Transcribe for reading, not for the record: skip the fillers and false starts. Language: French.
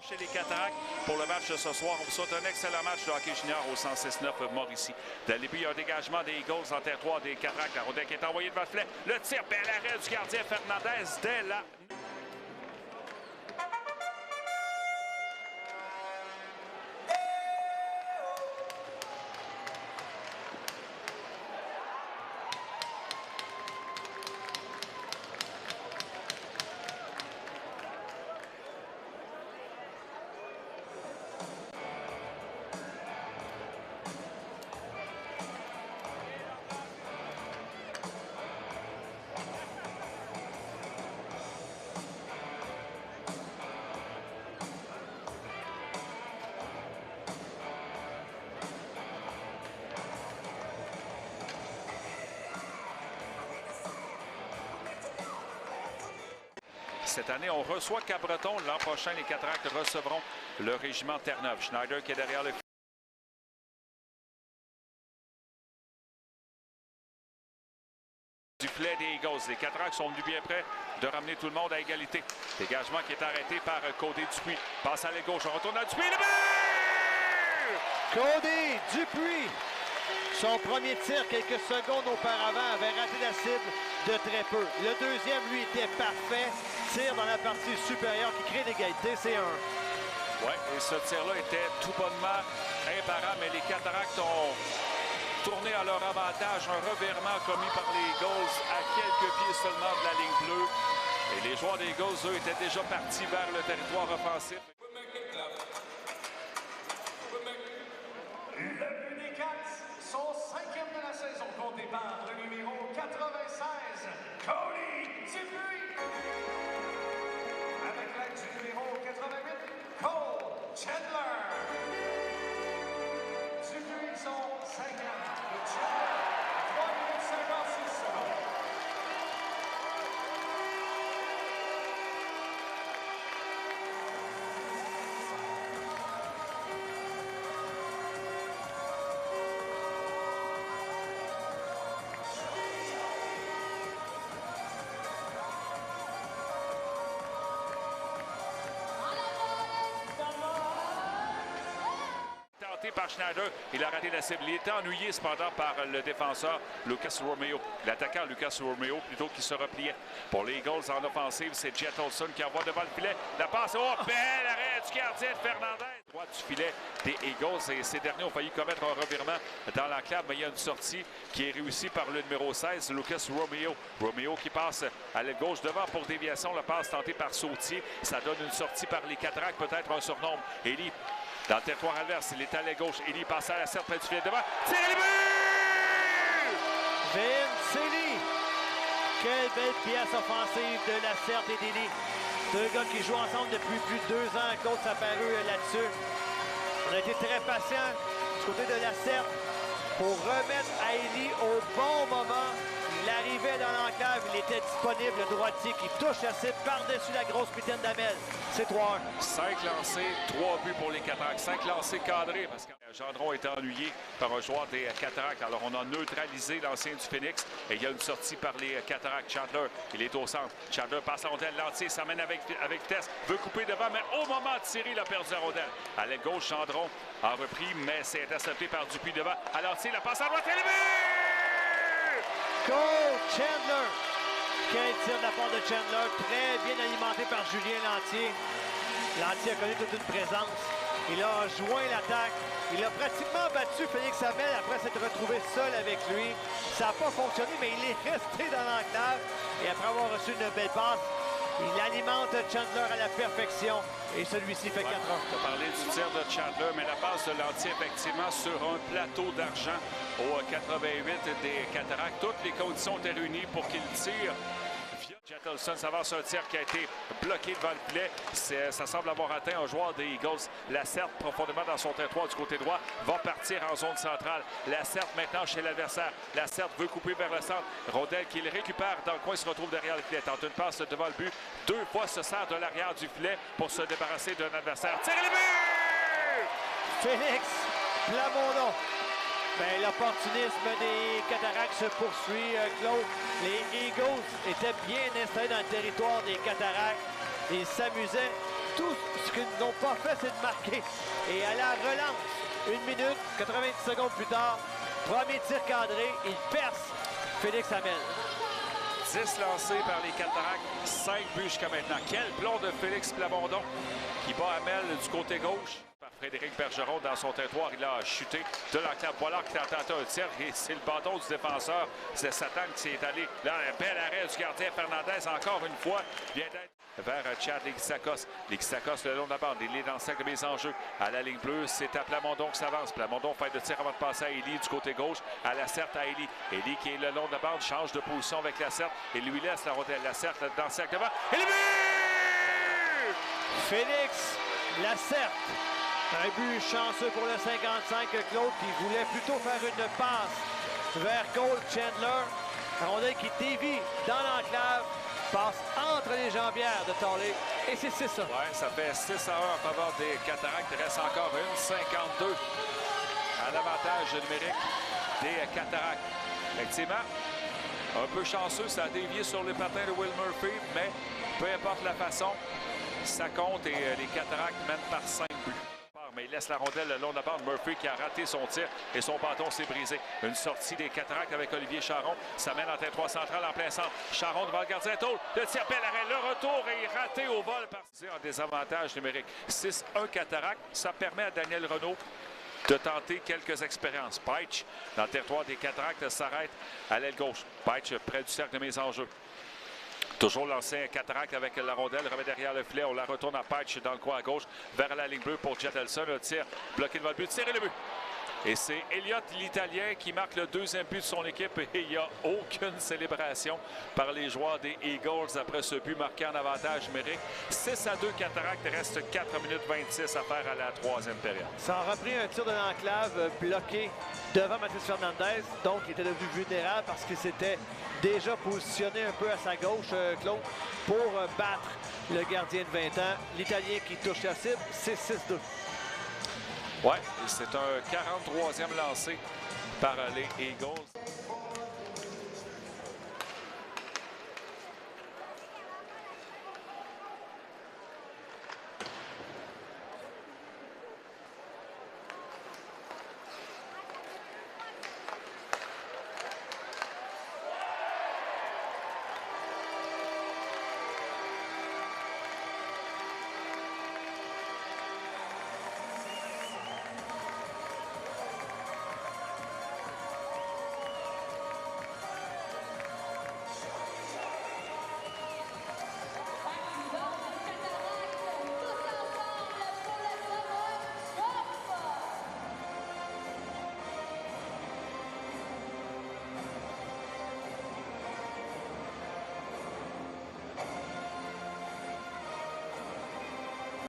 Chez les Cataractes, pour le match de ce soir, on vous souhaite un excellent match de hockey junior au 106-9 Mauricie. Dès le début, un dégagement des Eagles en territoire des Cataractes. La rondelle qui est envoyée devant le filet. Le tir, bel arrêt du gardien Fernandez dès la... Cette année, on reçoit Cap-Breton. L'an prochain, les Cataractes recevront le régiment Terre-Neuve. Schneider qui est derrière le du filet des Eagles. Les Cataractes sont venus bien près de ramener tout le monde à égalité. Dégagement qui est arrêté par Cody Dupuis. Passe à la gauche. On retourne à Dupuis. Le but! Cody Dupuis. Son premier tir, quelques secondes auparavant, avait raté la cible de très peu. Le deuxième, lui, était parfait. Tir dans la partie supérieure qui crée l'égalité, c'est un. Oui, et ce tir-là était tout bonnement imparable, mais les Cataractes ont tourné à leur avantage. Un revirement commis par les Eagles à quelques pieds seulement de la ligne bleue. Et les joueurs des Eagles, eux, étaient déjà partis vers le territoire offensif. Le but des Cats, son 5e de la saison, compté par le numéro 96, Cody Dupuis. Avec l'aide du numéro 88, Cole Chandler. Dupuis, son 5e. Et Chandler, 3 minutes 56 secondes. Par Schneider, il a raté la cible. Il était ennuyé cependant par le défenseur Lucas Romeo, l'attaquant Lucas Romeo plutôt qui se repliait. Pour les Eagles en offensive, c'est Jet Olson qui envoie devant le filet. La passe, oh, bel arrêt du gardien de Fernandez. Droit du filet des Eagles et ces derniers ont failli commettre un revirement dans l'enclave, mais il y a une sortie qui est réussie par le numéro 16, Lucas Romeo. Romeo qui passe à l'aile gauche devant pour déviation. La passe tentée par Sautier. Ça donne une sortie par les Cataractes, peut-être un surnombre. Élie dans le territoire adverse, il est à la gauche. Élie passe à la serre près du filet devant. Tire le but! Vince Élie. Quelle belle pièce offensive de la Certe et d'Élie. Deux gars qui jouent ensemble depuis plus de 2 ans. Côte s'apparut là-dessus. On a été très patients du côté de la Certe pour remettre à Élie au bon moment. Il arrivait dans l'enclave, il était disponible, le droitier qui touche la cible par-dessus la grosse mitaine d'Amel. C'est 3-1. 5 lancés, 3 buts pour les Cataractes. 5 lancés cadrés parce que Gendron était ennuyé par un joueur des Cataractes. Alors on a neutralisé l'ancien du Phoenix et il y a une sortie par les Cataractes. Chandler, il est au centre. Chandler passe la rondelle, l'entier s'amène avec vitesse, veut couper devant, mais au moment de tirer, il a perdu la rondelle. À l'aile gauche, Gendron a repris, mais c'est intercepté par Dupuis devant. À l'entier, la passe à droite et le but! Cole Chandler. Quel tir de la part de Chandler, très bien alimenté par Julien Lantier. Lantier a connu toute une présence. Il a joint l'attaque. Il a pratiquement battu Félix Hamel après s'être retrouvé seul avec lui. Ça n'a pas fonctionné, mais il est resté dans l'enclave. Et après avoir reçu une belle passe, il alimente Chandler à la perfection. Et celui-ci fait 4 ans. Tu as parlé du tir de Chandler, mais la passe de Lantier, effectivement, sur un plateau d'argent au 88 des Cataractes. Toutes les conditions étaient réunies pour qu'il tire. Jet Olson s'avance un tir qui a été bloqué devant le filet. Ça semble avoir atteint un joueur des Eagles. La Certe, profondément dans son territoire du côté droit, va partir en zone centrale. La Certe maintenant chez l'adversaire. La Certe veut couper vers le centre. Rondelle qu'il récupère dans le coin, se retrouve derrière le filet. Tente une passe devant le but. 2 fois se sert de l'arrière du filet pour se débarrasser d'un adversaire. Tire le but! Félix Plamondon. Ben, l'opportunisme des Cataractes se poursuit, Claude. Les Eagles étaient bien installés dans le territoire des Cataractes. Ils s'amusaient tout ce qu'ils n'ont pas fait, c'est de marquer. Et à la relance, 1 minute, 90 secondes plus tard, premier tir cadré, il perce Félix Hamel. 10 lancés par les Cataractes, 5 buts jusqu'à maintenant. Quel plomb de Félix Plamondon qui bat Hamel du côté gauche. Par Frédéric Bergeron dans son territoire, il a chuté de l'enclave. Pollard qui a tenté un tir et c'est le bâton du défenseur. C'est Satan qui s'est allé. Là, un bel arrêt du gardien Fernandez encore une fois. Vient d'être vers Chad Leguisakos. Leguisakos le long de la bande. Il est dans le cercle de mise en jeu. À la ligne bleue, c'est à Plamondon qui s'avance. Plamondon fait de tir avant de passer à Elie du côté gauche. À Lacerte à Elie. Elie qui est le long de la bande, change de position avec Lacerte et lui laisse la rondelle. Lacerte dans le cercle devant. Et le but! Félix Lacerte. Un but chanceux pour le 55. Claude qui voulait plutôt faire une passe vers Cole Chandler. La rondelle qui dévie dans l'enclave. Passe entre les jambières de Tolley. Et c'est 6 ça. Ouais, ça fait 6-1 en faveur des Cataractes. Il reste encore une 52 à l'avantage numérique des Cataractes. Effectivement, un peu chanceux, ça a dévié sur les patins de Will Murphy, mais peu importe la façon, ça compte et les Cataractes mènent par 5 buts. Mais il laisse la rondelle le long de la bande. Murphy qui a raté son tir et son bâton s'est brisé. Une sortie des Cataractes avec Olivier Charon. Ça mène en tête 3 centrale en plein centre. Charon devant le gardien Toll. Le tir bel arrêt. Le retour est raté au vol par en désavantage numérique. 6-1 Cataractes. Ça permet à Daniel Renaud de tenter quelques expériences. Peitsch, dans le territoire des Cataractes, s'arrête à l'aile gauche. Peitsch près du cercle de mise en jeu. Toujours l'ancien Cataracte avec la rondelle, remet derrière le filet. On la retourne à Peitsch dans le coin à gauche, vers la ligne bleue pour Jettelson. Le tir bloqué devant le but, tir et le but. Et c'est Elliott, l'Italien, qui marque le deuxième but de son équipe. Et il n'y a aucune célébration par les joueurs des Eagles après ce but marqué en avantage numérique. 6-2 Cataractes, reste 4 minutes 26 à faire à la troisième période. Ça a repris un tir de l'enclave bloqué devant Mathis Fernandez. Donc, il était devenu vulnérable parce qu'il s'était déjà positionné un peu à sa gauche, Claude, pour battre le gardien de 20 ans. L'Italien qui touche la cible, c'est 6-2. Ouais, c'est un 43e lancé par les Eagles.